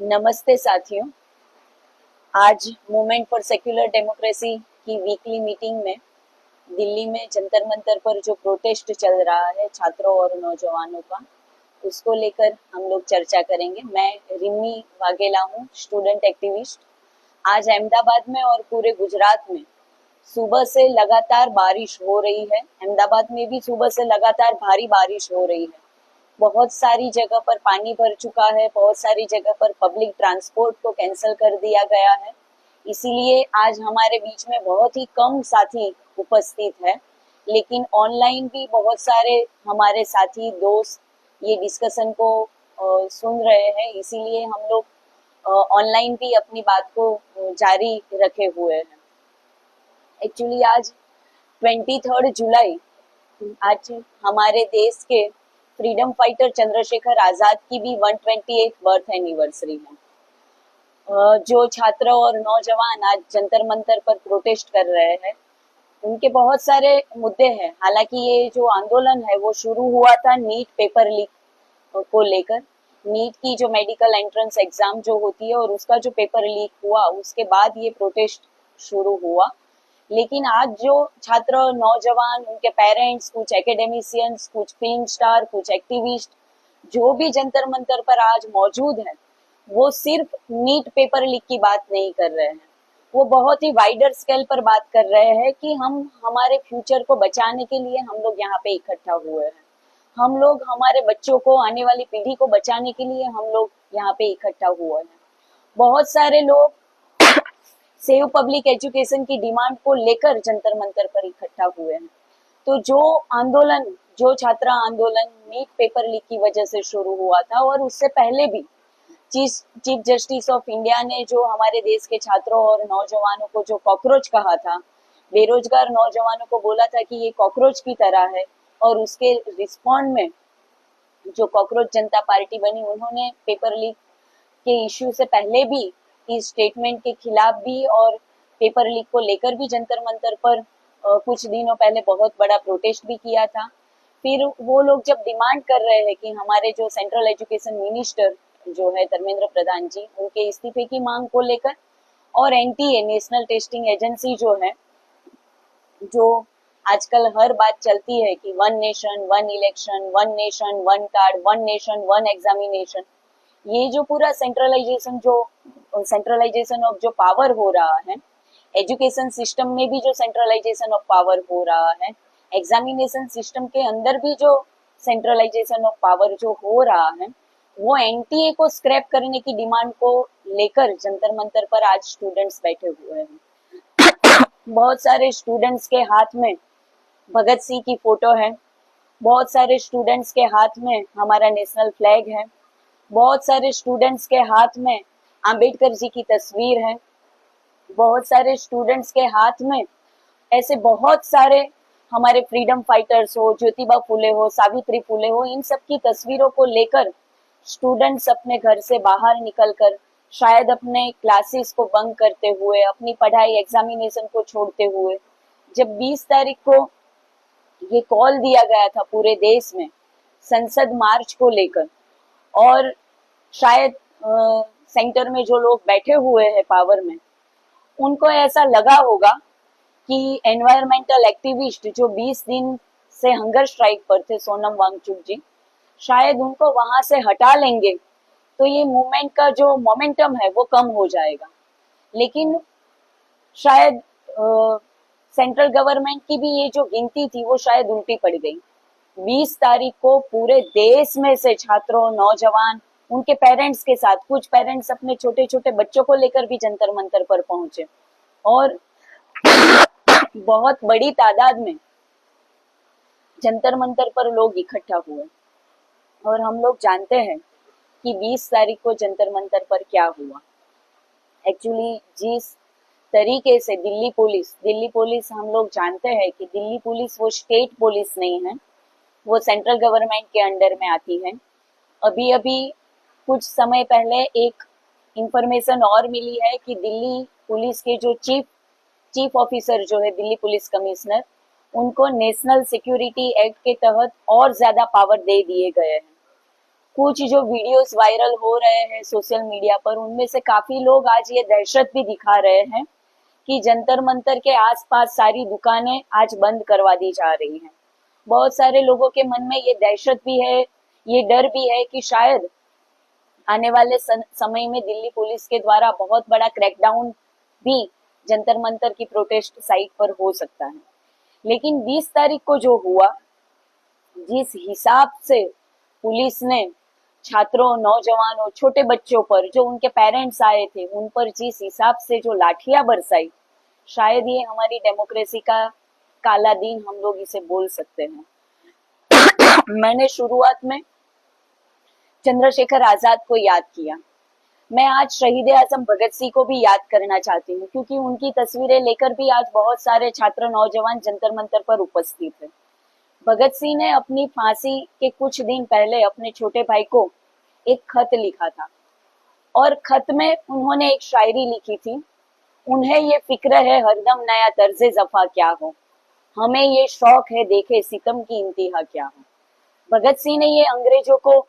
नमस्ते साथियों। आज मूवमेंट फॉर सेक्युलर डेमोक्रेसी की वीकली मीटिंग में दिल्ली में जंतर मंतर पर जो प्रोटेस्ट चल रहा है छात्रों और नौजवानों का, उसको लेकर हम लोग चर्चा करेंगे। मैं रिमी वाघेला हूँ, स्टूडेंट एक्टिविस्ट। आज अहमदाबाद में और पूरे गुजरात में सुबह से लगातार बारिश हो रही है। अहमदाबाद में भी सुबह से लगातार भारी बारिश हो रही है। बहुत सारी जगह पर पानी भर चुका है, बहुत सारी जगह पर पब्लिक ट्रांसपोर्ट को कैंसिल कर दिया गया है। इसीलिए आज हमारे बीच में बहुत ही कम साथी उपस्थित है, लेकिन ऑनलाइन भी बहुत सारे हमारे साथी दोस्त ये डिस्कशन को सुन रहे हैं। इसीलिए हम लोग ऑनलाइन भी अपनी बात को जारी रखे हुए हैं। एक्चुअली आज 23 जुलाई, आज हमारे देश के फ्रीडम फाइटर चंद्रशेखर आजाद की भी 128 बर्थ एनिवर्सरी है। जो छात्र और नौजवान आज जंतर मंतर पर प्रोटेस्ट कर रहे हैं, उनके बहुत सारे मुद्दे हैं। हालांकि ये जो आंदोलन है वो शुरू हुआ था नीट पेपर लीक को लेकर। नीट की जो मेडिकल एंट्रेंस एग्जाम जो होती है और उसका जो पेपर लीक हुआ, उसके बाद ये प्रोटेस्ट शुरू हुआ। लेकिन आज जो छात्र नौजवान, उनके पेरेंट्स, कुछ एकेडमिशियंस, कुछ फिल्म स्टार, कुछ एक्टिविस्ट जो भी जंतर मंतर पर आज मौजूद है, वो सिर्फ नीट पेपर लीक की बात नहीं कर रहे हैं। वो बहुत ही वाइडर स्केल पर बात कर रहे हैं कि हम हमारे फ्यूचर को बचाने के लिए हम लोग यहाँ पे इकट्ठा हुए हैं। हम लोग हमारे बच्चों को, आने वाली पीढ़ी को बचाने के लिए हम लोग यहाँ पे इकट्ठा हुए हैं। बहुत सारे लोग सेव पब्लिक एजुकेशन की डिमांड को लेकर जंतर मंतर पर इकट्ठा हुए हैं। तो जो आंदोलन, जो छात्र आंदोलन नीट पेपर लीक की वजह से शुरू हुआ था, और उससे पहले भी चीफ जस्टिस ऑफ इंडिया ने जो हमारे देश के छात्रों और नौजवानों को जो कॉकरोच कहा था, बेरोजगार नौजवानों को बोला था कि ये कॉकरोच की तरह है, और उसके रिस्पॉन्ड में जो कॉकरोच जनता पार्टी बनी, उन्होंने पेपर लीक के इश्यू से पहले भी इस स्टेटमेंट के खिलाफ भी और पेपर लीक को लेकर भी जंतर मंतर पर कुछ दिनों पहले बहुत बड़ा प्रोटेस्ट भी किया था। फिर वो लोग जब डिमांड कर रहे हैं कि हमारे जो सेंट्रल एजुकेशन मिनिस्टर जो है धर्मेंद्र प्रधान जी, उनके इस्तीफे की मांग को लेकर, और एनटीए नेशनल टेस्टिंग एजेंसी जो है, जो आजकल हर बात चलती है कि one nation one election, one nation one card, one nation one examination, ये जो पूरा सेंट्रलाइजेशन ऑफ जो पावर हो रहा है, एजुकेशन सिस्टम में भी जो सेंट्रलाइजेशन ऑफ पावर हो रहा है, एग्जामिनेशन सिस्टम के अंदर भी जो सेंट्रलाइजेशन ऑफ पावर जो हो रहा है, वो एनटीए को स्क्रैप करने की डिमांड को लेकर जंतर मंतर पर आज स्टूडेंट्स बैठे हुए हैं। बहुत सारे स्टूडेंट्स के हाथ में भगत सिंह की फोटो है, बहुत सारे स्टूडेंट्स के हाथ में हमारा नेशनल फ्लैग है, बहुत सारे स्टूडेंट्स के हाथ में अंबेडकर जी की तस्वीर है, बहुत सारे स्टूडेंट्स के हाथ में ऐसे बहुत सारे हमारे फ्रीडम फाइटर्स हो, ज्योतिबा फुले हो, सावित्री फुले हो, इन सब की तस्वीरों को लेकर स्टूडेंट्स अपने घर से बाहर निकलकर, शायद अपने क्लासेस को बंक करते हुए, अपनी पढ़ाई एग्जामिनेशन को छोड़ते हुए, जब 20 तारीख को ये कॉल दिया गया था पूरे देश में संसद मार्च को लेकर, और शायद सेंटर में जो लोग बैठे हुए हैं पावर में, उनको ऐसा लगा होगा कि एनवायरमेंटल एक्टिविस्ट जो 20 दिन से हंगर स्ट्राइक पर थे, सोनम वांगचुक जी, शायद उनको वहां से हटा लेंगे तो ये मूवमेंट का जो मोमेंटम है वो कम हो जाएगा। लेकिन शायद सेंट्रल गवर्नमेंट की भी ये जो गिनती थी वो शायद उल्टी पड़ गई। 20 तारीख को पूरे देश में से छात्रों, नौजवान, उनके पेरेंट्स के साथ, कुछ पेरेंट्स अपने छोटे छोटे बच्चों को लेकर भी जंतर मंतर पर पहुंचे, और बहुत बड़ी तादाद में जंतर मंतर पर लोग इकट्ठा हुए। और हम लोग जानते हैं कि 20 तारीख को जंतर मंतर पर क्या हुआ। एक्चुअली जिस तरीके से दिल्ली पुलिस हम लोग जानते हैं कि दिल्ली पुलिस वो स्टेट पुलिस नहीं है, वो सेंट्रल गवर्नमेंट के अंडर में आती है। अभी अभी कुछ समय पहले एक इंफॉर्मेशन और मिली है कि दिल्ली पुलिस के जो चीफ ऑफिसर जो है, दिल्ली पुलिस कमिश्नर, उनको नेशनल सिक्योरिटी एक्ट के तहत और ज्यादा पावर दे दिए गए हैं। कुछ जो वीडियोस वायरल हो रहे हैं सोशल मीडिया पर, उनमें से काफी लोग आज ये दहशत भी दिखा रहे हैं कि जंतर मंतर के आसपास सारी दुकानें आज बंद करवा दी जा रही हैं। बहुत सारे लोगों के मन में ये दहशत भी है, ये डर भी है कि शायद आने वाले समय में दिल्ली पुलिस के द्वारा बहुत बड़ा क्रैकडाउन भी जंतर मंतर की प्रोटेस्ट साइट पर हो सकता है। लेकिन 20 तारीख को जो हुआ, जिस हिसाब से पुलिस ने छात्रों, नौजवानों, छोटे बच्चों पर, जो उनके पेरेंट्स आए थे, उन पर जिस हिसाब से जो लाठियां बरसाई, शायद ये हमारी डेमोक्रेसी का काला दिन हम लोग इसे बोल सकते हैं। मैंने शुरुआत में चंद्रशेखर आजाद को याद किया। मैं आज शहीद आजम भगत सिंह को भी याद करना चाहती हूँ, क्योंकि उनकी तस्वीरें लेकर भी आज बहुत सारे छात्र, नौजवान जंतर मंतर पर उपस्थित है। भगत सिंह ने अपनी फांसी के कुछ दिन पहले अपने छोटे भाई को एक खत लिखा था, और खत में उन्होंने एक शायरी लिखी थी, उन्हें ये फिक्र है हरदम नया तर्जे जफा क्या हो, हमें ये शौक है देखे सितम की इंतहा क्या हो। भगत सिंह ने ये अंग्रेजों को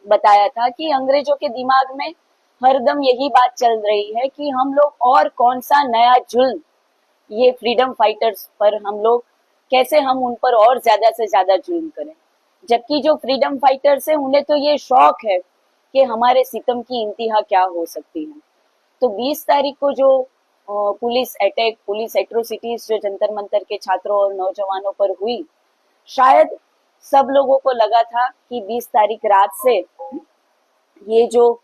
बताया था कि अंग्रेजों के दिमाग में हरदम यही बात चल रही है कि हम लोग और कौन सा नया जुल्म, ये फ्रीडम फाइटर्स पर हम लोग कैसे हम उन पर और ज्यादा से ज्यादा जुल्म करें। जबकि जो फ्रीडम फाइटर्स है उन्हें तो ये शौक है कि हमारे सितम की इंतहा क्या हो सकती है। तो 20 तारीख को जो पुलिस अटैक, पुलिस एट्रोसिटीज जो जंतर मंतर के छात्रों और नौजवानों पर हुई, शायद सब लोगों को लगा था कि 20 तारीख रात से ये जो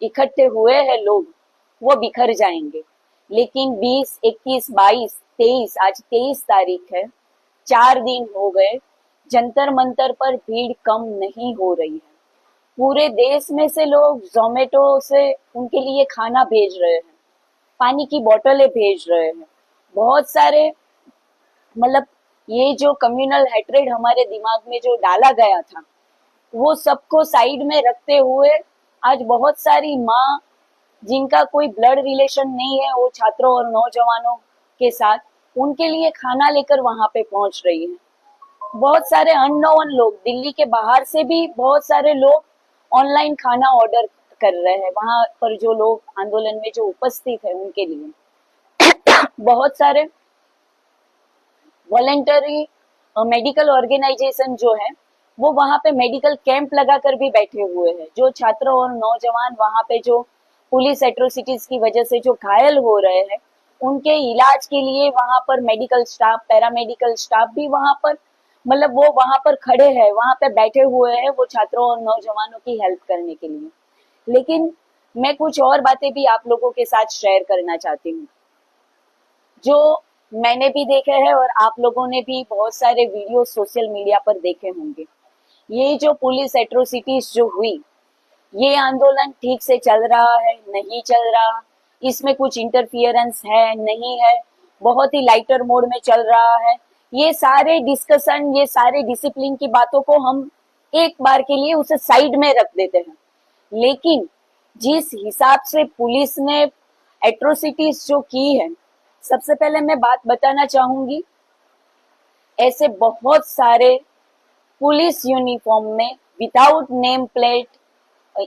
इकट्ठे हुए हैं लोग वो बिखर जाएंगे। लेकिन 20, 21, 22, 23, आज 23 तारीख है, 4 दिन हो गए, जंतर मंतर पर भीड़ कम नहीं हो रही है। पूरे देश में से लोग जोमेटो से उनके लिए खाना भेज रहे हैं, पानी की बोतलें भेज रहे हैं। बहुत सारे, मतलब ये जो कम्युनल हेट्रेड हमारे दिमाग में जो डाला गया था, वो सबको साइड में रखते हुए आज बहुत सारी माँ जिनका कोई ब्लड रिलेशन नहीं है वो छात्रों और नौजवानों के साथ, उनके लिए खाना लेकर वहां पे पहुंच रही है। बहुत सारे अननोन लोग, दिल्ली के बाहर से भी बहुत सारे लोग ऑनलाइन खाना ऑर्डर कर रहे हैं वहां पर, जो लोग आंदोलन में जो उपस्थित है उनके लिए। बहुत सारे वॉलेंटरी मेडिकल ऑर्गेनाइजेशन जो है वो वहां पे मेडिकल कैंप लगाकर भी बैठे हुए हैं। जो छात्र और नौजवान वहां पे जो पुलिस एट्रोसिटीज की वजह से जो घायल हो रहे हैं, उनके इलाज के लिए वहां पर मेडिकल स्टाफ, पैरामेडिकल स्टाफ भी वहां पर, मतलब वो वहां पर खड़े हैं, वहां पे बैठे हुए हैं वो छात्रों और नौजवानों की हेल्प करने के लिए। लेकिन मैं कुछ और बातें भी आप लोगों के साथ शेयर करना चाहती हूँ, जो मैंने भी देखे हैं और आप लोगों ने भी बहुत सारे वीडियो सोशल मीडिया पर देखे होंगे। ये जो पुलिस एट्रोसिटीज जो हुई, ये आंदोलन ठीक से चल रहा है, नहीं चल रहा, इसमें कुछ इंटरफियरेंस है, नहीं है, बहुत ही लाइटर मोड में चल रहा है, ये सारे डिस्कशन, ये सारे डिसिप्लिन की बातों को हम एक बार के लिए उसे साइड में रख देते हैं। लेकिन जिस हिसाब से पुलिस ने एट्रोसिटीज जो की है, सबसे पहले मैं बात बताना चाहूंगी, ऐसे बहुत सारे पुलिस यूनिफॉर्म में विदाउट नेम प्लेट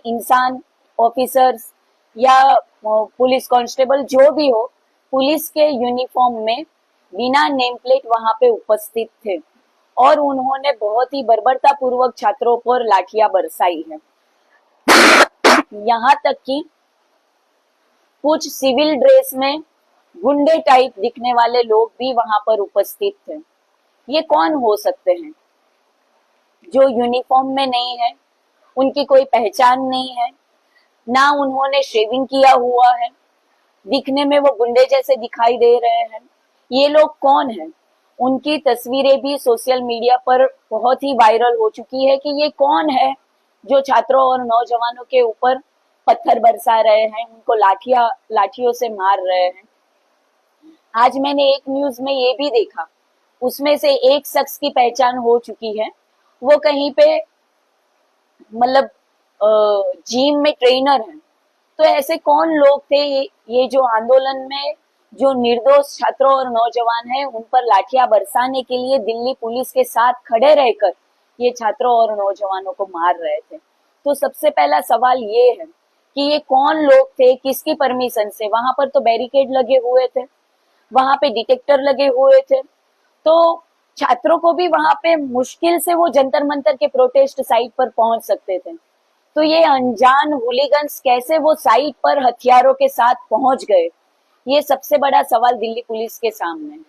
इंसान, ऑफिसर्स या पुलिस कांस्टेबल जो भी हो, पुलिस के यूनिफॉर्म में बिना नेम प्लेट वहां पे उपस्थित थे, और उन्होंने बहुत ही बर्बरता पूर्वक छात्रों पर लाठियां बरसाई है। यहाँ तक कि कुछ सिविल ड्रेस में गुंडे टाइप दिखने वाले लोग भी वहां पर उपस्थित थे। ये कौन हो सकते हैं? जो यूनिफॉर्म में नहीं है, उनकी कोई पहचान नहीं है, ना उन्होंने शेविंग किया हुआ है, दिखने में वो गुंडे जैसे दिखाई दे रहे हैं। ये लोग कौन हैं? उनकी तस्वीरें भी सोशल मीडिया पर बहुत ही वायरल हो चुकी है कि ये कौन है जो छात्रों और नौजवानों के ऊपर पत्थर बरसा रहे हैं, उनको लाठियों से मार रहे हैं। आज मैंने एक न्यूज में ये भी देखा, उसमें से एक शख्स की पहचान हो चुकी है, वो कहीं पे मतलब जिम में ट्रेनर है। तो ऐसे कौन लोग थे ये जो आंदोलन में जो निर्दोष छात्रों और नौजवान हैं उन पर लाठियां बरसाने के लिए दिल्ली पुलिस के साथ खड़े रहकर ये छात्रों और नौजवानों को मार रहे थे। तो सबसे पहला सवाल ये है कि ये कौन लोग थे, किसकी परमिशन से? वहां पर तो बैरिकेड लगे हुए थे, वहां पे डिटेक्टर लगे हुए थे, तो छात्रों को भी वहां पे मुश्किल से वो जंतर मंतर के प्रोटेस्ट साइट पर पहुंच सकते थे। तो ये अनजान हुलिगन्स कैसे वो साइट पर हथियारों के साथ पहुंच गए, ये सबसे बड़ा सवाल दिल्ली पुलिस के सामने है।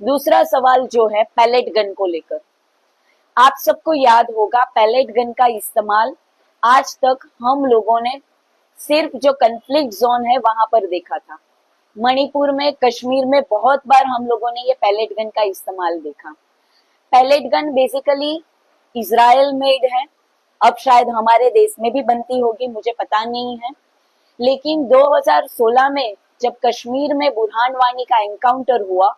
दूसरा सवाल जो है पैलेट गन को लेकर, आप सबको याद होगा पैलेट गन का इस्तेमाल आज तक हम लोगों ने सिर्फ जो कन्फ्लिक्ट जोन है वहां पर देखा था। मणिपुर में, कश्मीर में बहुत बार हम लोगों ने ये पैलेट गन का इस्तेमाल देखा। Pellet gun basically Israel made है, अब शायद हमारे देश में भी बनती होगी, मुझे पता नहीं है। लेकिन 2016 में जब कश्मीर में बुरहान वानी का एनकाउंटर हुआ,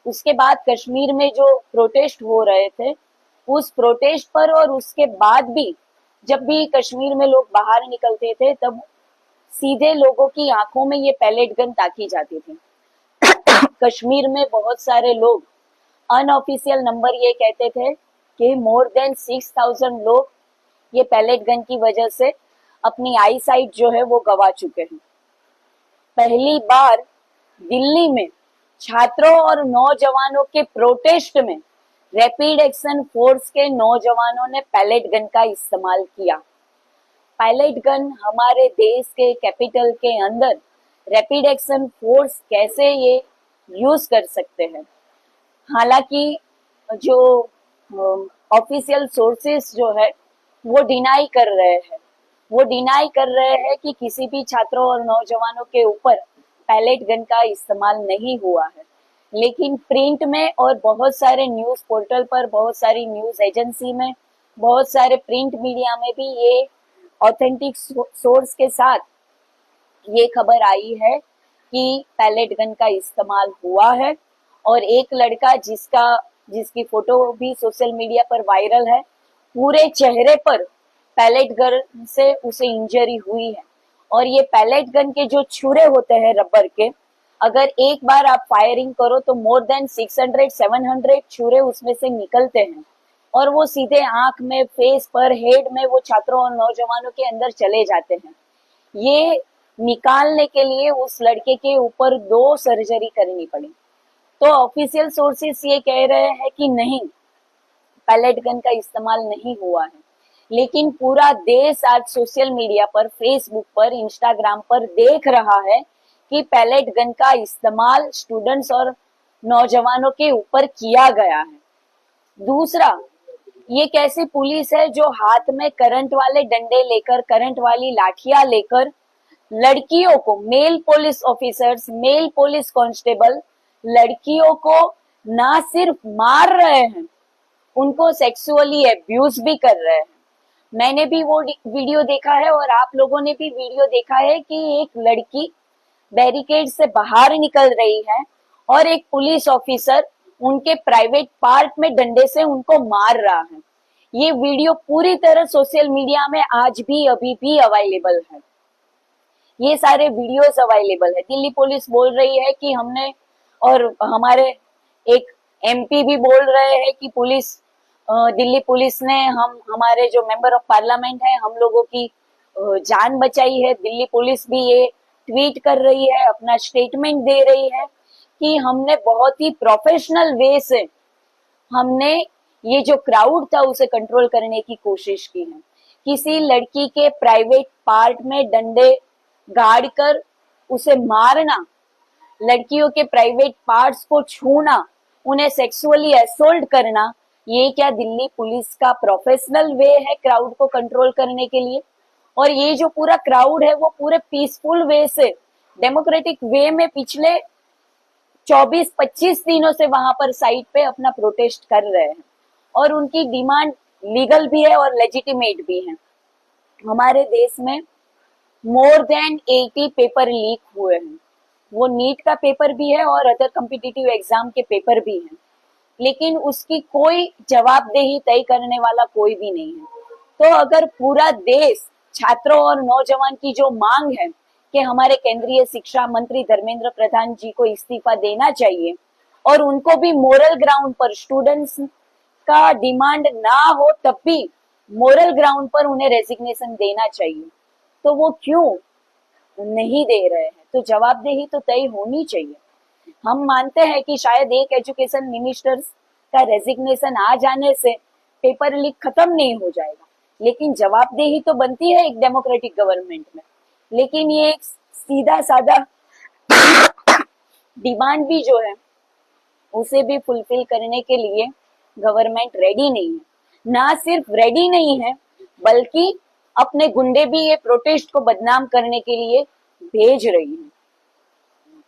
उसके बाद कश्मीर में जो प्रोटेस्ट हो रहे थे, उस प्रोटेस्ट पर और उसके बाद भी जब भी कश्मीर में लोग बाहर निकलते थे तब सीधे लोगों की आंखों में ये पैलेट गन ताकी जाती थी। कश्मीर में बहुत सारे लोग अनऑफिशियल नंबर ये कहते थे कि मोर देन 6000 लोग ये पैलेट गन की वजह से अपनी आई साइट जो है वो गवा चुके हैं। पहली बार दिल्ली में छात्रों और नौजवानों के प्रोटेस्ट में रैपिड एक्शन फोर्स के नौजवानों ने पैलेट गन का इस्तेमाल किया। पैलेट गन हमारे देश के कैपिटल के अंदर रैपिड एक्शन फोर्स कैसे ये यूज कर सकते हैं? हालांकि जो ऑफिशियल सोर्सेस जो है वो डिनाई कर रहे हैं, वो डिनाई कर रहे हैं कि किसी भी छात्रों और नौजवानों के ऊपर पैलेट गन का इस्तेमाल नहीं हुआ है। लेकिन प्रिंट में और बहुत सारे न्यूज पोर्टल पर, बहुत सारी न्यूज एजेंसी में, बहुत सारे प्रिंट मीडिया में भी ये ऑथेंटिक सोर्स के साथ ये खबर आई है कि पैलेट गन का इस्तेमाल हुआ है। और एक लड़का जिसकी फोटो भी सोशल मीडिया पर वायरल है, पूरे चेहरे पर पैलेट गन से उसे इंजरी हुई है। और ये पैलेट गन के जो छुरे होते हैं रबर के, अगर एक बार आप फायरिंग करो तो मोर देन 600-700 छुरे उसमें से निकलते हैं और वो सीधे आंख में, फेस पर, हेड में वो छात्रों और नौजवानों के अंदर चले जाते हैं। ये निकालने के लिए उस लड़के के ऊपर 2 सर्जरी करनी पड़ी। तो ऑफिशियल सोर्सेस ये कह रहे हैं कि नहीं, पैलेट गन का इस्तेमाल नहीं हुआ है। लेकिन पूरा देश आज सोशल मीडिया पर, फेसबुक पर, इंस्टाग्राम पर देख रहा है कि पैलेट गन का इस्तेमाल स्टूडेंट्स और नौजवानों के ऊपर किया गया है। दूसरा, ये कैसी पुलिस है जो हाथ में करंट वाले डंडे लेकर, करंट वाली लाठियां लेकर लड़कियों को, male police officers, male police constable लड़कियों को ना सिर्फ मार रहे हैं, उनको सेक्सुअली अब्यूज भी कर रहे हैं। मैंने भी वो वीडियो देखा है और आप लोगों ने भी वीडियो देखा है कि एक लड़की बैरिकेड से बाहर निकल रही है और एक पुलिस ऑफिसर उनके प्राइवेट पार्ट में डंडे से उनको मार रहा है। ये वीडियो पूरी तरह सोशल मीडिया में आज भी, अभी भी अवेलेबल है। ये सारे वीडियोस अवेलेबल है। दिल्ली पुलिस बोल रही है कि हमने, और हमारे एक एमपी भी बोल रहे हैं कि दिल्ली पुलिस ने हमारे जो मेंबर ऑफ पार्लियामेंट है, हम लोगों की जान बचाई है। दिल्ली पुलिस भी ये ट्वीट कर रही है, अपना स्टेटमेंट दे रही है कि हमने बहुत ही प्रोफेशनल वे से हमने ये जो क्राउड था उसे कंट्रोल करने की कोशिश की है। किसी लड़की के प्राइवेट पार्ट में डंडे गाड़ कर उसे मारना, लड़कियों के प्राइवेट पार्ट्स को छूना, उन्हें सेक्सुअली असोल्ट करना, ये क्या दिल्ली पुलिस का प्रोफेशनल वे है क्राउड को कंट्रोल करने के लिए? और ये जो पूरा क्राउड है वो पूरे पीसफुल वे से, डेमोक्रेटिक वे में पिछले 24-25 दिनों से वहां पर साइट पे अपना प्रोटेस्ट कर रहे हैं और उनकी डिमांड लीगल भी है और लेजिटिमेट भी है। हमारे देश में मोर देन 80 पेपर लीक हुए हैं। वो नीट का पेपर भी है और अदर कॉम्पिटिटिव एग्जाम के पेपर भी हैं, लेकिन उसकी कोई जवाबदेही तय करने वाला कोई भी नहीं है। तो अगर पूरा देश छात्रों और नौजवान की जो मांग है कि हमारे केंद्रीय शिक्षा मंत्री धर्मेंद्र प्रधान जी को इस्तीफा देना चाहिए और उनको भी मोरल ग्राउंड पर, स्टूडेंट्स का डिमांड ना हो तब भी मोरल ग्राउंड पर उन्हें रेजिग्नेशन देना चाहिए, तो वो क्यों नहीं दे रहे हैं? तो जवाबदेही तो तय होनी चाहिए। हम मानते हैं कि शायद एक एजुकेशन मिनिस्टर का रेजिग्नेशन आ जाने से पेपर लीक खत्म नहीं हो जाएगा, लेकिन जवाबदेही तो बनती है एक डेमोक्रेटिक गवर्नमेंट में। लेकिन ये एक सीधा साधा डिमांड भी जो है उसे भी फुलफिल करने के लिए गवर्नमेंट रेडी नहीं है। ना सिर्फ रेडी नहीं है, बल्कि अपने गुंडे भी ये प्रोटेस्ट को बदनाम करने के लिए भेज रही है।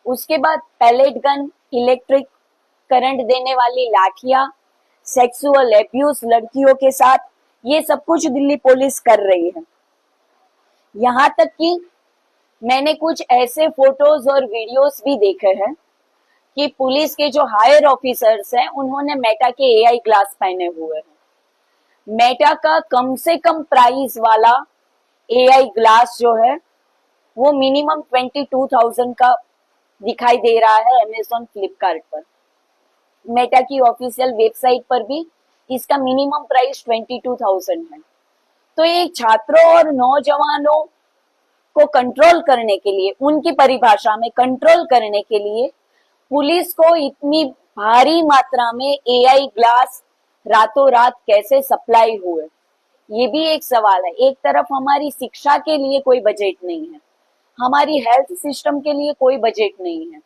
उसके बाद पैलेट गन, इलेक्ट्रिक करंट देने वाली लाठियां, सेक्सुअल एब्यूज लड़कियों के साथ, ये सब कुछ दिल्ली पुलिस कर रही है। यहाँ तक कि मैंने कुछ ऐसे फोटोज और वीडियोस भी देखे हैं कि पुलिस के जो हायर ऑफिसर्स हैं उन्होंने मेटा के एआई ग्लास पहने हुए हैं। मेटा का कम से कम प्राइस वाला एआई ग्लास जो है वो मिनिमम 22,000 का दिखाई दे रहा है अमेज़न फ्लिपकार्ट पर। मेटा की ऑफिशियल वेबसाइट पर भी इसका मिनिमम प्राइस 22,000 है। तो ये छात्रों और नौजवानों को कंट्रोल करने के लिए, उनकी परिभाषा में कंट्रोल करने के लिए पुलिस को इतनी भारी मात्रा में एआई ग्लास रातों रात कैसे सप्लाई हुए, ये भी एक सवाल है। एक तरफ हमारी शिक्षा के लिए कोई बजट नहीं है, हमारी हेल्थ सिस्टम के लिए कोई बजट नहीं है,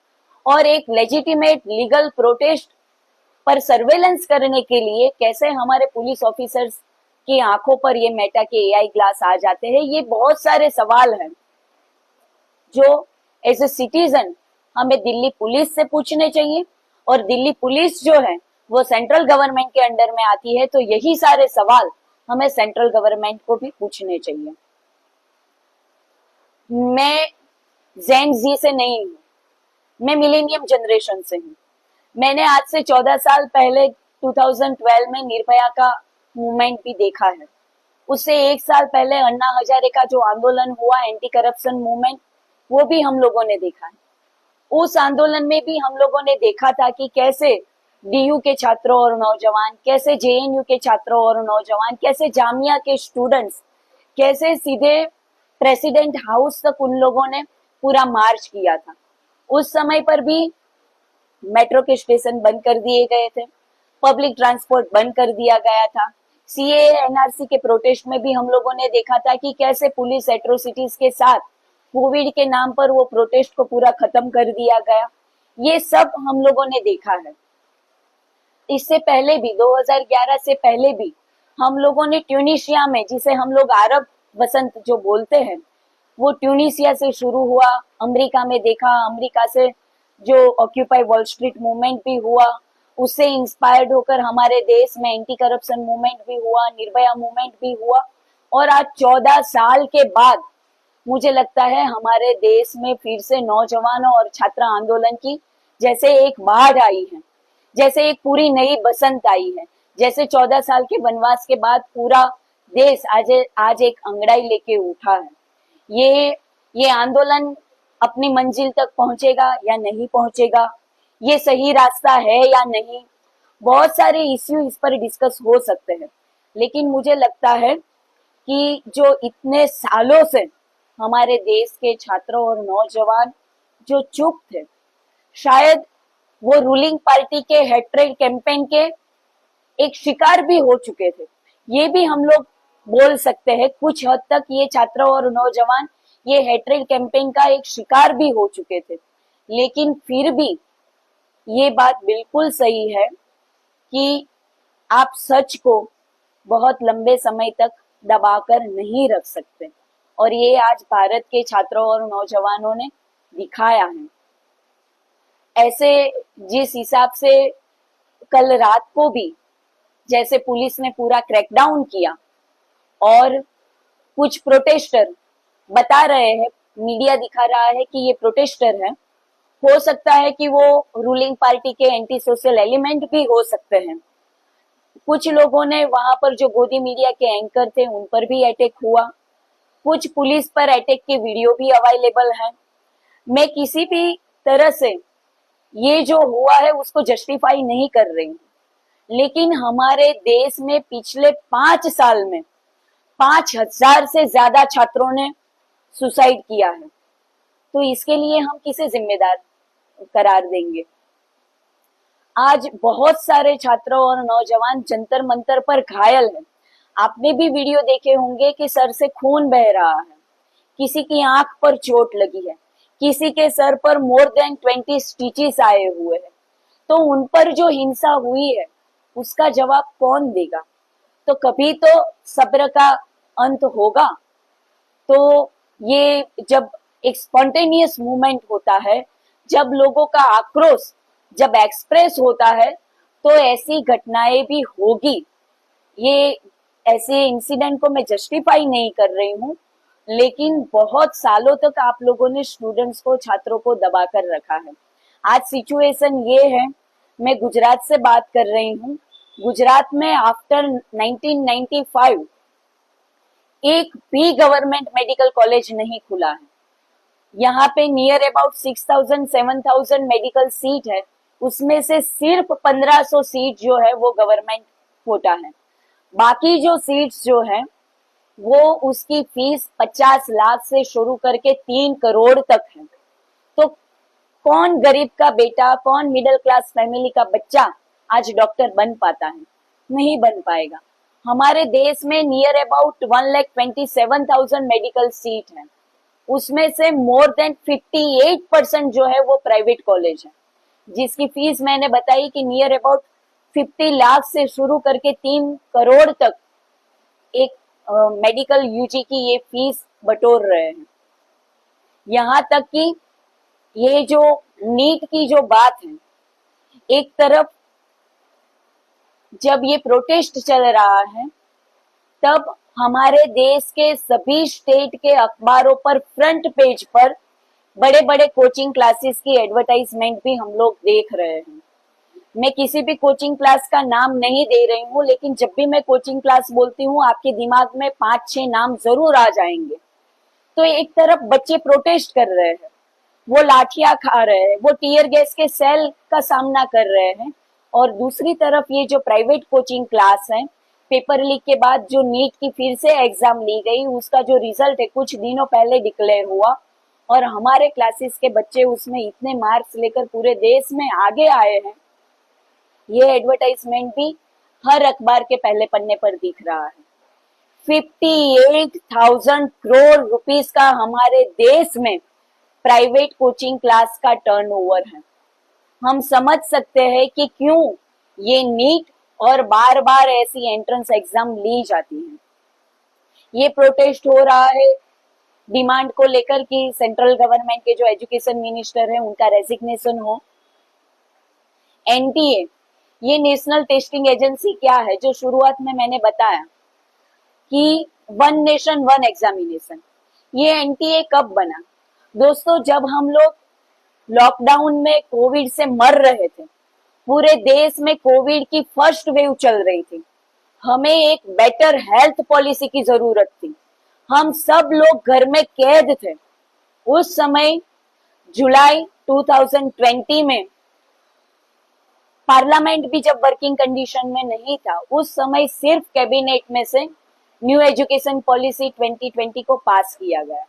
और एक लेजिटिमेट लीगल प्रोटेस्ट पर सर्वेलेंस करने के लिए कैसे हमारे पुलिस ऑफिसर्स की आंखों पर ये मेटा के एआई ग्लास आ जाते हैं। ये बहुत सारे सवाल हैं जो एज ए सिटीजन हमें दिल्ली पुलिस से पूछने चाहिए, और दिल्ली पुलिस जो है वो सेंट्रल गवर्नमेंट के अंडर में आती है, तो यही सारे सवाल हमें सेंट्रल गवर्नमेंट को भी पूछने चाहिए। मैं जेन जी से नहीं हूँ, मैं मिलेनियम जनरेशन से हूँ। मैंने आज से 14 साल पहले 2012 में निर्भया का मूवमेंट भी देखा है। उससे एक साल पहले अन्ना हजारे का जो आंदोलन हुआ, एंटी करप्शन मूवमेंट, वो भी हम लोगों ने देखा है। उस आंदोलन में भी हम लोगों ने देखा था कि कैसे डीयू के छात्रों और नौजवान, कैसे जेएनयू के छात्रों और नौजवान, कैसे जामिया के स्टूडेंट्स, कैसे सीधे प्रेसिडेंट हाउस तक उन लोगों ने पूरा मार्च किया था। उस समय पर भी मेट्रो के स्टेशन बंद कर दिए गए थे, पब्लिक ट्रांसपोर्ट बंद कर दिया गया था। सीएए एनआरसी के प्रोटेस्ट में भी हम लोगों ने देखा था कि कैसे पुलिस एट्रोसिटीज के साथ कोविड के नाम पर वो प्रोटेस्ट को पूरा खत्म कर दिया गया। ये सब हम लोगों ने देखा है। इससे पहले भी 2011 से पहले भी हम लोगों ने ट्यूनिशिया में, जिसे हम लोग अरब वसंत जो बोलते हैं, वो ट्यूनिशिया से शुरू हुआ, अमेरिका में देखा, अमेरिका से जो ऑक्यूपाई वॉल स्ट्रीट मूवमेंट भी हुआ, उससे इंस्पायर्ड होकर हमारे देश में एंटी करप्शन मूवमेंट भी हुआ, निर्भया मूवमेंट भी हुआ, और आज 14 साल के बाद मुझे लगता है हमारे देश में फिर से नौजवानों और छात्र आंदोलन की जैसे एक बाढ़ आई है, जैसे एक पूरी नई बसंत आई है, जैसे 14 साल के वनवास के बाद पूरा देश आज एक अंगड़ाई लेके उठा है। ये आंदोलन अपनी मंजिल तक पहुंचेगा या नहीं पहुंचेगा, ये सही रास्ता है या नहीं, बहुत सारे इश्यू इस पर डिस्कस हो सकते हैं। लेकिन मुझे लगता है कि जो इतने सालों से हमारे देश के छात्रों और नौजवान जो चुप थे, शायद वो रूलिंग पार्टी के हेट्रेड कैंपेन के एक शिकार भी हो चुके थे। ये भी हम लोग बोल सकते हैं कुछ हद तक ये छात्र और नौजवान ये हेट्रेड कैंपेन का एक शिकार भी हो चुके थे। लेकिन फिर भी ये बात बिल्कुल सही है कि आप सच को बहुत लंबे समय तक दबाकर नहीं रख सकते, और ये आज भारत के छात्रों और नौजवानों ने दिखाया है। ऐसे जिस हिसाब से कल रात को भी जैसे पुलिस ने पूरा क्रैकडाउन किया और कुछ प्रोटेस्टर बता रहे हैं, मीडिया दिखा रहा है कि ये प्रोटेस्टर है, हो सकता है कि वो रूलिंग पार्टी के एंटी सोशल एलिमेंट भी हो सकते हैं। कुछ लोगों ने वहां पर जो गोदी मीडिया के एंकर थे उन पर भी अटैक हुआ, कुछ पुलिस पर अटैक के वीडियो भी अवेलेबल हैं। मैं किसी भी तरह से ये जो हुआ है उसको जस्टिफाई नहीं कर रही हूँ, लेकिन हमारे देश में पिछले 5 साल में 5,000 से ज्यादा छात्रों ने सुसाइड किया है। तो इसके लिए हम किसे जिम्मेदार करार देंगे? आज बहुत सारे छात्रों और नौजवान जंतर मंतर पर घायल हैं। आपने भी वीडियो देखे होंगे कि सर से खून बह रहा है, किसी की आंख पर चोट लगी है, किसी के सर पर मोर देन 20 स्टिचेस आए हुए हैं। तो उन पर जो हिंसा हुई है उसका जवाब कौन देगा? तो कभी तो सब्र का अंत होगा। तो ये जब एक स्पॉन्टेनियस मूवमेंट होता है, जब लोगों का आक्रोश जब एक्सप्रेस होता है, तो ऐसी घटनाएं भी होगी। ये ऐसे इंसिडेंट को मैं जस्टिफाई नहीं कर रही हूँ, लेकिन बहुत सालों तक आप लोगों ने स्टूडेंट्स को, छात्रों को दबा कर रखा है। आज सिचुएशन ये है, मैं गुजरात से बात कर रही हूँ। गुजरात में आफ्टर 1995 एक भी गवर्नमेंट मेडिकल कॉलेज नहीं खुला है। यहाँ पे नियर अबाउट 6,000-7,000 मेडिकल सीट है, उसमें से सिर्फ 1,500 सीट जो है वो गवर्नमेंट कोटा है। बाकी जो सीट्स जो है वो उसकी फीस 50 लाख से शुरू करके 3 करोड़ तक है। तो कौन गरीब का बेटा, कौन मिडिल क्लास फैमिली का बच्चा आज डॉक्टर बन पाता है? नहीं बन पाएगा। हमारे देश में नियर अबाउट 1,27,000 मेडिकल सीट है, उसमें से मोर देन 58% जो है वो प्राइवेट कॉलेज है, जिसकी फीस मैंने बताई कि नियर अबाउट 50 लाख से शुरू करके 3 करोड़ तक एक मेडिकल यूजी की ये फीस बटोर रहे हैं। यहाँ तक कि ये जो नीट की जो बात है, एक तरफ जब ये प्रोटेस्ट चल रहा है, तब हमारे देश के सभी स्टेट के अखबारों पर फ्रंट पेज पर बड़े बड़े कोचिंग क्लासेस की एडवर्टाइजमेंट भी हम लोग देख रहे हैं। मैं किसी भी कोचिंग क्लास का नाम नहीं दे रही हूँ, लेकिन जब भी मैं कोचिंग क्लास बोलती हूँ आपके दिमाग में 5-6 नाम जरूर आ जाएंगे। तो एक तरफ बच्चे प्रोटेस्ट कर रहे हैं, वो लाठियां खा रहे हैं, वो टीयर गैस के सेल का सामना कर रहे हैं, और दूसरी तरफ ये जो प्राइवेट कोचिंग क्लास है, पेपर लीक के बाद जो नीट की फिर से एग्जाम ली गई, उसका जो रिजल्ट है कुछ दिनों पहले डिक्लेयर हुआ, और हमारे क्लासेस के बच्चे उसमें इतने मार्क्स लेकर पूरे देश में आगे आए हैं। ये एडवर्टाइजमेंट भी हर अखबार के पहले पन्ने पर दिख रहा है। 58,000 करोड़ रुपीस का हमारे देश में प्राइवेट कोचिंग क्लास का टर्नओवर है। हम समझ सकते हैं कि क्यों ये नीट और बार बार ऐसी एंट्रेंस एग्जाम ली जाती है। ये प्रोटेस्ट हो रहा है डिमांड को लेकर कि सेंट्रल गवर्नमेंट के जो एजुकेशन मिनिस्टर है उनका रेजिग्नेशन हो। एनटीए, ये नेशनल टेस्टिंग एजेंसी क्या है, जो शुरुआत में मैंने बताया कि वन नेशन वन एग्जामिनेशन, ये एनटीए कब बना? दोस्तों, जब हम लोग लॉकडाउन में कोविड से मर रहे थे, पूरे देश में कोविड की फर्स्ट वेव चल रही थी, हमें एक बेटर हेल्थ पॉलिसी की जरूरत थी। हम सब लोग घर में कैद थे। उस समय जुलाई 2020 में पार्लियामेंट भी जब वर्किंग कंडीशन में नहीं था, उस समय सिर्फ कैबिनेट में से न्यू एजुकेशन पॉलिसी 2020 को पास किया गया।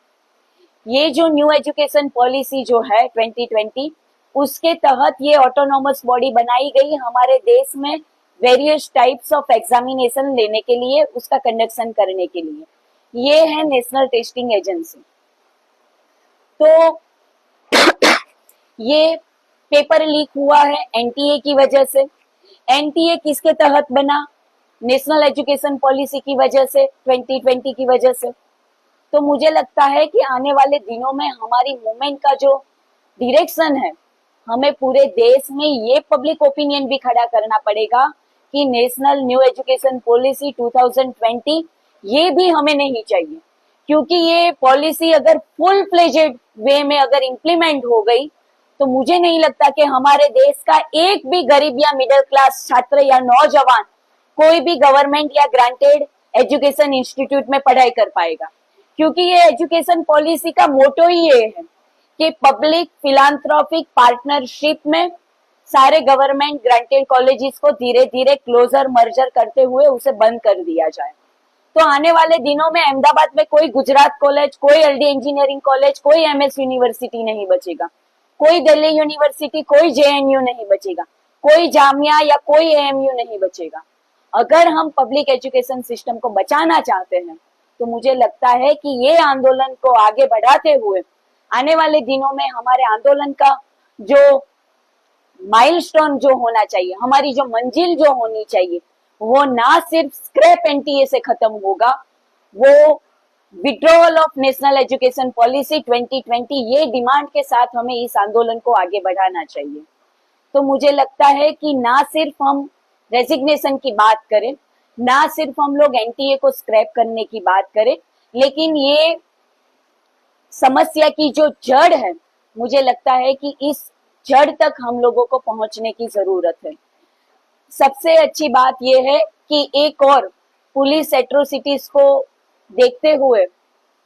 ये जो न्यू एजुकेशन पॉलिसी जो है 2020, उसके तहत ये ऑटोनॉमस बॉडी बनाई गई हमारे देश में वेरियस टाइप्स ऑफ एग्जामिनेशन लेने के लिए, उसका कंडक्शन करने के लिए। ये है नेशनल टेस्टिंग एजेंसी। तो ये पेपर लीक हुआ है एनटीए की वजह से। एनटीए किसके तहत बना? नेशनल एजुकेशन पॉलिसी की वजह से, 2020 की वजह से। तो मुझे लगता है कि आने वाले दिनों में हमारी मूवमेंट का जो डायरेक्शन है, हमें पूरे देश में ये पब्लिक ओपिनियन भी खड़ा करना पड़ेगा कि नेशनल न्यू एजुकेशन पॉलिसी 2020 ये भी हमें नहीं चाहिए। क्योंकि ये पॉलिसी अगर फुल फ्लेजेड वे में अगर इम्प्लीमेंट हो गई, तो मुझे नहीं लगता कि हमारे देश का एक भी गरीब या मिडिल क्लास छात्र या नौजवान कोई भी गवर्नमेंट या ग्रांटेड एजुकेशन इंस्टीट्यूट में पढ़ाई कर पाएगा। क्योंकि ये एजुकेशन पॉलिसी का मोटो ही ये है कि पब्लिक फिलांथ्रोपिक पार्टनरशिप में सारे गवर्नमेंट ग्रांटेड कॉलेजेस को धीरे धीरे क्लोजर मर्जर करते हुए उसे बंद कर दिया जाए। तो आने वाले दिनों में अहमदाबाद में कोई गुजरात कॉलेज, कोई एलडी इंजीनियरिंग कॉलेज, कोई एमएस यूनिवर्सिटी नहीं बचेगा, कोई दिल्ली यूनिवर्सिटी, कोई जेएनयू नहीं बचेगा, कोई जामिया या कोई एएमयू नहीं बचेगा। अगर हम पब्लिक एजुकेशन सिस्टम को बचाना चाहते हैं तो मुझे लगता है कि ये आंदोलन को आगे बढ़ाते हुए आने वाले दिनों में हमारे आंदोलन का जो माइलस्टोन जो होना चाहिए, हमारी जो मंजिल जो होनी चाहिए, वो ना सिर्फ स्क्रैप एनटीए से खत्म होगा, वो withdrawal of national education policy 2020 ये डिमांड के साथ हमें इस आंदोलन को आगे बढ़ाना चाहिए। तो मुझे लगता है कि ना सिर्फ हम रेजिग्नेशन की बात करें, ना सिर्फ हम लोग एनटीए को स्क्रैप करने की बात करें, लेकिन ये समस्या की जो जड़ है, मुझे लगता है कि इस जड़ तक हम लोगों को पहुंचने की जरूरत है। सबसे अच्छी बात यह है कि एक और पुलिस एट्रोसिटीज को देखते हुए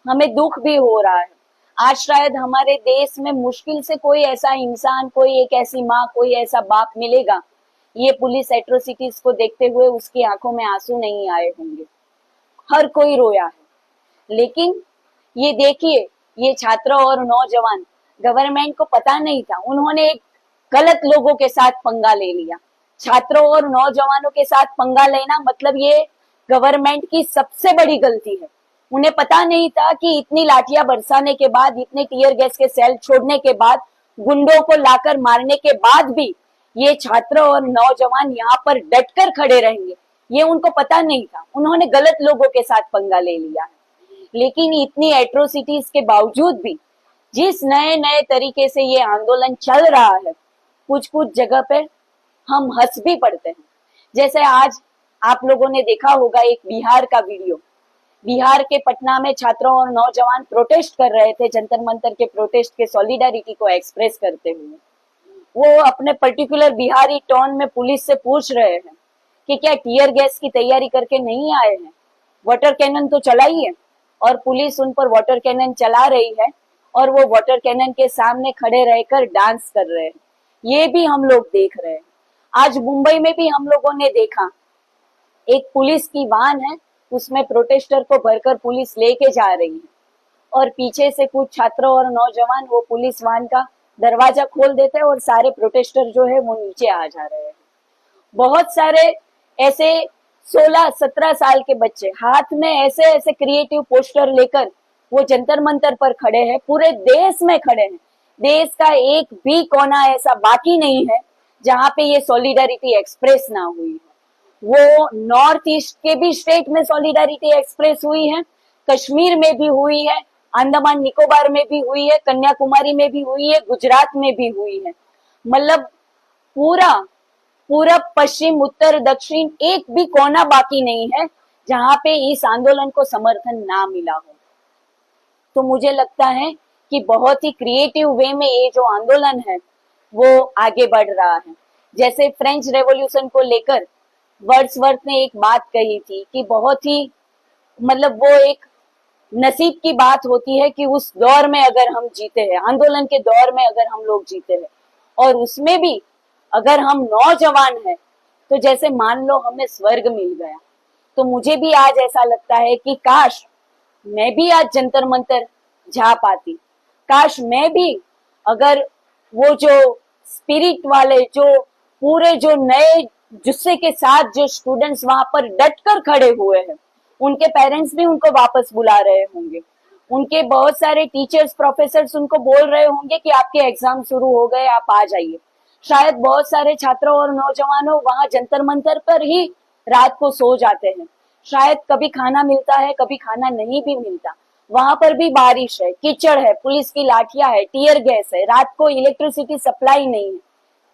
हमें दुख भी हो रहा है। आज शायद हमारे देश में मुश्किल से कोई ऐसा इंसान, कोई एक ऐसी माँ, कोई ऐसा बाप मिलेगा, ये पुलिस एट्रोसिटीज को देखते हुए उसकी आंखों में आंसू नहीं आए होंगे। हर कोई रोया है। लेकिन ये देखिए, ये छात्र और नौजवान, गवर्नमेंट को पता नहीं था, उन्होंने एक गलत लोगों के साथ पंगा ले लिया। छात्रों और नौजवानों के साथ पंगा लेना मतलब ये गवर्नमेंट की सबसे बड़ी गलती है। उन्हें पता नहीं था कि इतनी लाठियां बरसाने के बाद, इतने टीयर गैस के सेल छोड़ने के बाद, गुंडों को लाकर मारने के बाद भी ये छात्र और नौजवान यहाँ पर डटकर खड़े रहेंगे, ये उनको पता नहीं था। उन्होंने गलत लोगों के साथ पंगा ले लिया है। लेकिन इतनी एट्रोसिटीज के बावजूद भी जिस नए नए तरीके से ये आंदोलन चल रहा है, कुछ कुछ जगह पे हम हंस भी पड़ते हैं। जैसे आज आप लोगों ने देखा होगा एक बिहार का वीडियो। बिहार के पटना में छात्रों और नौजवान प्रोटेस्ट कर रहे थे, जंतर मंतर के प्रोटेस्ट के सॉलिडारिटी को एक्सप्रेस करते हुए। वो अपने पर्टिकुलर बिहारी टोन में पुलिस से पूछ रहे हैं कि क्या टियर गैस की तैयारी करके नहीं आए हैं, वाटर कैनन तो चलाई है। और पुलिस उन पर वाटर कैनन चला रही है और वो वाटर कैनन के सामने खड़े रहकर डांस कर रहे हैं। ये भी हम लोग देख रहे हैं। आज मुंबई में भी हम लोगों ने देखा, एक पुलिस की वाहन है, उसमें प्रोटेस्टर को भरकर पुलिस लेके जा रही है और पीछे से कुछ छात्रों और नौजवान वो पुलिस वाहन का दरवाजा खोल देते हैं और सारे प्रोटेस्टर जो है वो नीचे आ जा रहे हैं। बहुत सारे ऐसे 16-17 साल के बच्चे हाथ में ऐसे ऐसे क्रिएटिव पोस्टर लेकर वो जंतर मंतर पर खड़े हैं, पूरे देश में खड़े हैं। देश का एक भी कोना ऐसा बाकी नहीं है जहां पे ये सॉलिडारिटी एक्सप्रेस ना हुई है। वो नॉर्थ ईस्ट के भी स्टेट में सॉलिडारिटी एक्सप्रेस हुई है, कश्मीर में भी हुई है, अंडमान निकोबार में भी हुई है, कन्याकुमारी में भी हुई है, गुजरात में भी हुई है। मतलब पूरा पूरब, पश्चिम, उत्तर, दक्षिण एक भी कोना बाकी नहीं है जहां पे इस आंदोलन को समर्थन ना मिला हो। तो मुझे लगता है कि बहुत ही क्रिएटिव वे में ये जो आंदोलन है वो आगे बढ़ रहा है। जैसे फ्रेंच रेवोल्यूशन को लेकर वर्ड्सवर्थ ने एक बात कही थी कि बहुत ही मतलब वो एक नसीब की बात होती है कि उस दौर में अगर हम जीते हैं, आंदोलन के दौर में अगर हम लोग जीते हैं और उसमें भी अगर हम नौजवान हैं तो जैसे मान लो हमें स्वर्ग मिल गया। तो मुझे भी आज ऐसा लगता है कि काश मैं भी आज जंतर मंतर जा पाती, काश मैं भी अगर वो जो स्पिरिट वाले, जो पूरे जो नए जुस्से के साथ जो स्टूडेंट्स वहां पर डटकर खड़े हुए हैं, उनके पेरेंट्स भी उनको वापस बुला रहे होंगे, उनके बहुत सारे टीचर्स, प्रोफेसर्स उनको बोल रहे होंगे कि आपके एग्जाम शुरू हो गए, आप आ जाइए। शायद बहुत सारे छात्रों और नौजवानों वहां जंतर मंतर पर ही रात को सो जाते हैं। शायद कभी खाना मिलता है, कभी खाना नहीं भी मिलता। वहां पर भी बारिश है, कीचड़ है, पुलिस की लाठियां है, टीयर गैस है, रात को इलेक्ट्रिसिटी सप्लाई नहीं है,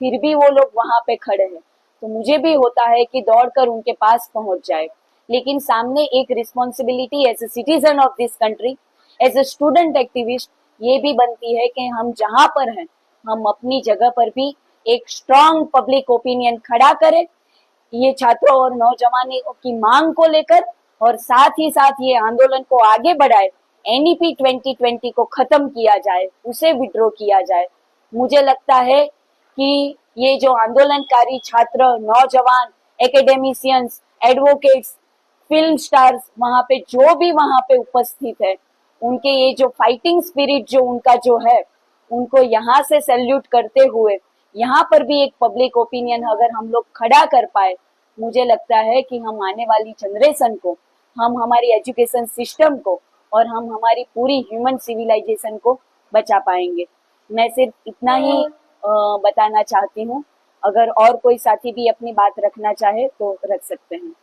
फिर भी वो लोग वहां पे खड़े हैं। तो मुझे भी होता है कि दौड़कर उनके पास पहुंच जाए, लेकिन सामने एक responsibility as a citizen of this country, as a student activist ये भी बनती है कि हम जहां पर हैं हम अपनी जगह पर भी एक स्ट्रॉन्ग पब्लिक ओपिनियन खड़ा करें ये छात्रों और नौजवानों की मांग को लेकर, और साथ ही साथ ये आंदोलन को आगे बढ़ाए। एनईपी 2020 को खत्म किया जाए, उसे विड्रॉ किया जाए। मुझे लगता है कि ये जो आंदोलनकारी छात्र, नौजवान, एकेडेमिशियंस, एडवोकेट्स, फिल्म स्टार्स वहां पे जो भी वहां पे उपस्थित है, उनके ये जो फाइटिंग स्पिरिट जो उनका जो है, उनको यहाँ से सैल्यूट करते हुए यहाँ पर भी एक पब्लिक ओपिनियन अगर हम लोग खड़ा कर पाए, मुझे लगता है कि हम आने वाली जनरेशन को, हम हमारी एजुकेशन सिस्टम को और हम हमारी पूरी ह्यूमन सिविलाइजेशन को बचा पाएंगे। मैं सिर्फ इतना ही बताना चाहती हूँ। अगर और कोई साथी भी अपनी बात रखना चाहे तो रख सकते हैं।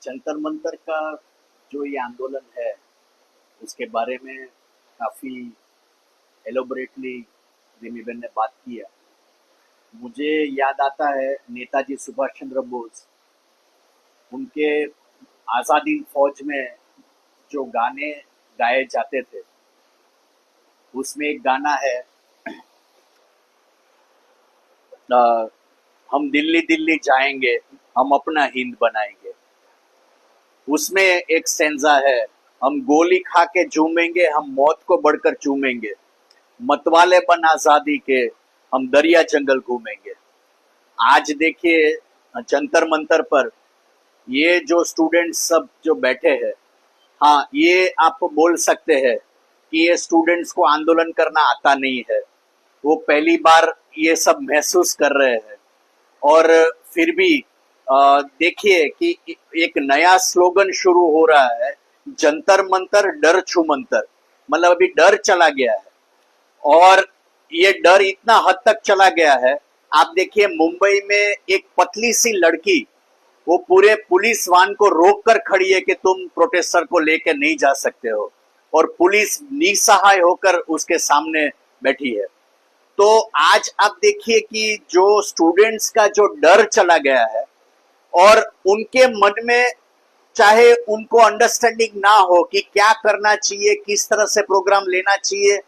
जंतर मंतर का जो ये आंदोलन है उसके बारे में काफी एलोबरेटली रिमी बेन ने बात किया। मुझे याद आता है नेताजी सुभाष चंद्र बोस, उनके आजादी फौज में जो गाने गाए जाते थे उसमें एक गाना है हम दिल्ली दिल्ली जाएंगे, हम अपना हिंद बनाएंगे। उसमें एक स्टेंजा है, हम गोली खा के झूमेंगे, हम मौत को बढ़कर चूमेंगे, मतवाले बन आजादी के, हम दरिया जंगल घूमेंगे। आज देखिए जंतर मंतर पर ये जो स्टूडेंट्स सब जो बैठे हैं, हाँ ये आप बोल सकते हैं कि ये स्टूडेंट्स को आंदोलन करना आता नहीं है, वो पहली बार ये सब महसूस कर रहे हैं। और फिर भी देखिए कि एक नया स्लोगन शुरू हो रहा है, जंतर मंतर डर छू मंतर, मतलब अभी डर चला गया है। और ये डर इतना हद तक चला गया है, आप देखिए मुंबई में एक पतली सी लड़की वो पूरे पुलिस वाहन को रोक कर खड़ी है कि तुम प्रोटेस्टर को लेकर नहीं जा सकते हो, और पुलिस निसहाय होकर उसके सामने बैठी है। तो आज आप देखिए कि जो स्टूडेंट्स का जो डर चला गया है और उनके मन में चाहे उनको अंडरस्टैंडिंग ना हो कि क्या करना चाहिए, किस तरह से प्रोग्राम लेना चाहिए,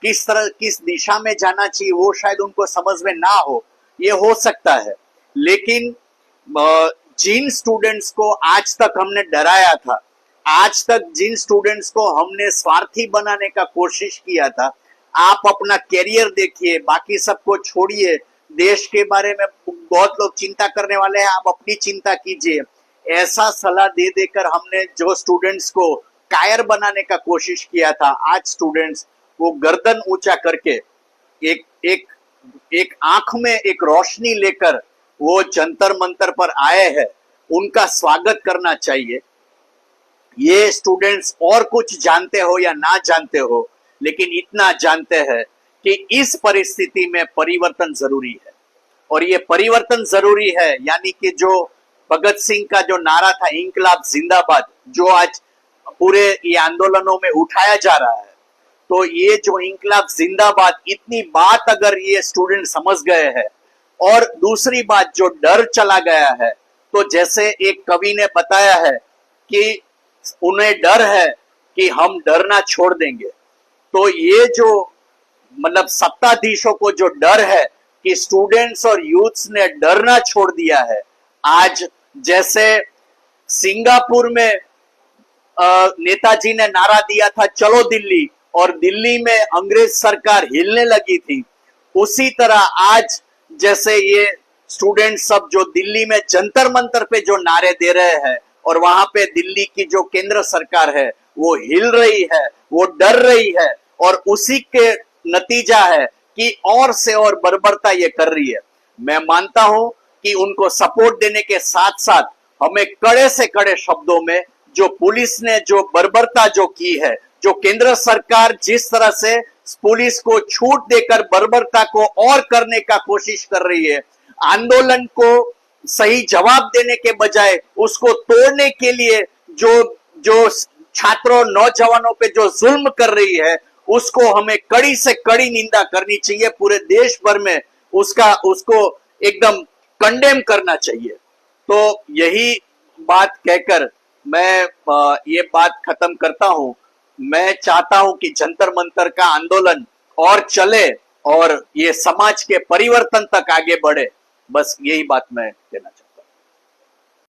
किस दिशा में जाना चाहिए, वो शायद उनको समझ में ना हो, ये हो सकता है। लेकिन जिन स्टूडेंट्स को आज तक हमने डराया था, आज तक जिन स्टूडेंट्स को हमने स्वार्थी बनाने का कोशिश किया था, आप अपना कैरियर देखिए, बाकी सबको छोड़िए। देश के बारे में बहुत लोग चिंता करने वाले हैं, आप अपनी चिंता कीजिए। ऐसा सलाह दे देकर हमने जो स्टूडेंट्स को कायर बनाने का कोशिश किया था, आज स्टूडेंट्स वो गर्दन ऊंचा करके एक एक एक आंख में एक रोशनी लेकर वो जंतर मंतर पर आए हैं। उनका स्वागत करना चाहिए। ये स्टूडेंट्स और कुछ जानते हो या ना जानते हो, लेकिन इतना जानते हैं कि इस परिस्थिति में परिवर्तन जरूरी है। और ये परिवर्तन जरूरी है, यानी कि जो भगत सिंह का जो नारा था इंकलाब जिंदाबाद, जो आज पूरे ये आंदोलनों में उठाया जा रहा है, तो ये जो इंकलाब जिंदाबाद, इतनी बात अगर ये स्टूडेंट समझ गए हैं, और दूसरी बात जो डर चला गया है, तो जैसे एक कवि ने बताया है कि उन्हें डर है कि हम डरना छोड़ देंगे। तो ये जो मतलब सत्ताधीशों को जो डर है कि स्टूडेंट्स और यूथ्स ने डरना छोड़ दिया है, आज जैसे सिंगापुर में नेताजी ने नारा दिया था चलो दिल्ली, और दिल्ली में अंग्रेज सरकार हिलने लगी थी, उसी तरह आज जैसे ये स्टूडेंट सब जो दिल्ली में जंतर मंतर पे जो नारे दे रहे हैं, और वहां पे दिल्ली की जो केंद्र सरकार है वो हिल रही है, वो डर रही है, और उसी के नतीजा है कि और से और बर्बरता ये कर रही है। मैं मानता हूं कि उनको सपोर्ट देने के साथ साथ हमें कड़े से कड़े शब्दों में जो पुलिस ने जो बर्बरता जो की है, जो केंद्र सरकार जिस तरह से पुलिस को छूट देकर बर्बरता को और करने का कोशिश कर रही है, आंदोलन को सही जवाब देने के बजाय उसको तोड़ने के लिए जो जो छात्रों नौजवानों पे जो जुल्म कर रही है, उसको हमें कड़ी से कड़ी निंदा करनी चाहिए। पूरे देश भर में उसको एकदम कंडेम करना चाहिए। तो यही बात कहकर मैं ये बात खत्म करता हूं। मैं चाहता हूं कि जंतर मंतर का आंदोलन और चले और ये समाज के परिवर्तन तक आगे बढ़े। बस यही बात मैं कहना चाहता हूं।